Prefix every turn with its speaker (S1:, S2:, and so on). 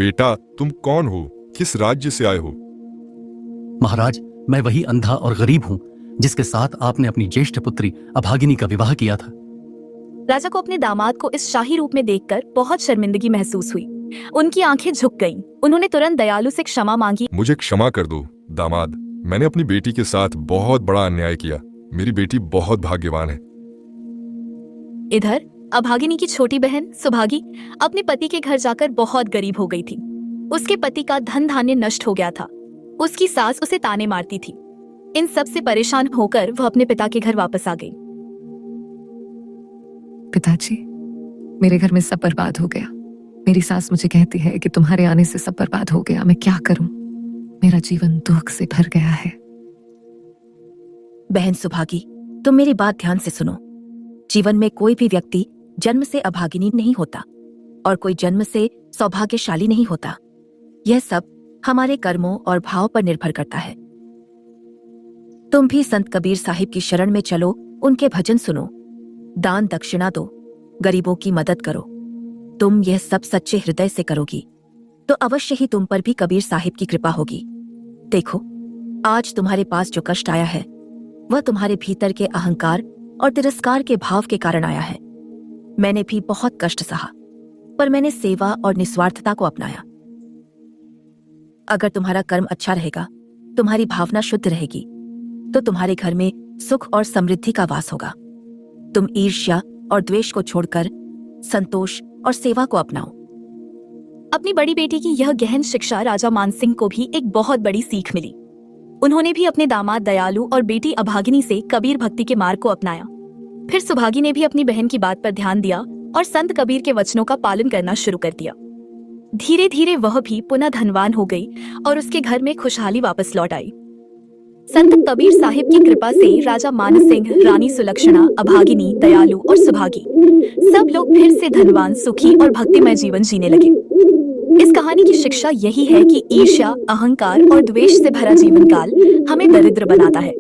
S1: बेटा, तुम कौन हो? किस राज्य से आए हो?
S2: महाराज, मैं वही अंधा और गरीब हूँ जिसके साथ आपने अपनी ज्येष्ठ पुत्री अभागिनी का विवाह किया था।
S3: राजा को अपने दामाद को इस शाही रूप में देखकर बहुत शर्मिंदगी महसूस हुई। उनकी आंखें झुक गईं। उन्होंने तुरंत दयालु से क्षमा मांगी।
S1: मुझे क्षमा कर दो दामाद, मैंने अपनी बेटी के साथ बहुत बड़ा अन्याय किया। मेरी बेटी बहुत भाग्यवान है।
S3: इधर अभागिनी की छोटी बहन सुभागी अपने पति के घर जाकर बहुत गरीब हो गई थी। उसके पति का धन धान्य नष्ट हो गया था। उसकी सास उसे ताने मारती थी। इन सब से परेशान होकर वह अपने पिता के घर वापस आ गई।
S4: पिताजी, मेरे घर में सब बर्बाद हो गया। मेरी सास मुझे कहती है कि तुम्हारे आने से सब बर्बाद हो गया। मैं क्या करूं? मेरा जीवन दुख से भर गया है।
S3: बहन सुभागी, तुम मेरी बात ध्यान से सुनो। जीवन में कोई भी व्यक्ति जन्म से अभागिनी नहीं होता और कोई जन्म से सौभाग्यशाली नहीं होता। यह सब हमारे कर्मों और भाव पर निर्भर करता है। तुम भी संत कबीर साहिब की शरण में चलो, उनके भजन सुनो, दान दक्षिणा दो, गरीबों की मदद करो। तुम यह सब सच्चे हृदय से करोगी तो अवश्य ही तुम पर भी कबीर साहिब की कृपा होगी। देखो, आज तुम्हारे पास जो कष्ट आया है वह तुम्हारे भीतर के अहंकार और तिरस्कार के भाव के कारण आया है। मैंने भी बहुत कष्ट सहा, पर मैंने सेवा और निस्वार्थता को अपनाया। अगर तुम्हारा कर्म अच्छा रहेगा, तुम्हारी भावना शुद्ध रहेगी, तो तुम्हारे घर में सुख और समृद्धि का वास होगा। तुम ईर्ष्या और द्वेष को छोड़कर संतोष और सेवा को अपनाओ। अपनी बड़ी बेटी की यह गहन शिक्षा राजा मानसिंह को भी एक बहुत बड़ी सीख मिली। उन्होंने भी अपने दामाद दयालु और बेटी अभागिनी से कबीर भक्ति के मार्ग को अपनाया। फिर सुभागी ने भी अपनी बहन की बात पर ध्यान दिया और संत कबीर के वचनों का पालन करना शुरू कर दिया। धीरे धीरे वह भी पुनः धनवान हो गई और उसके घर में खुशहाली वापस लौट आई। संत कबीर साहिब की कृपा से राजा मानसिंह, रानी सुलक्षणा, अभागिनी, दयालु और सुभागी सब लोग फिर से धनवान, सुखी और भक्तिमय जीवन जीने लगे। इस कहानी की शिक्षा यही है कि ईर्ष्या, अहंकार और द्वेष से भरा जीवन काल हमें दरिद्र बनाता है।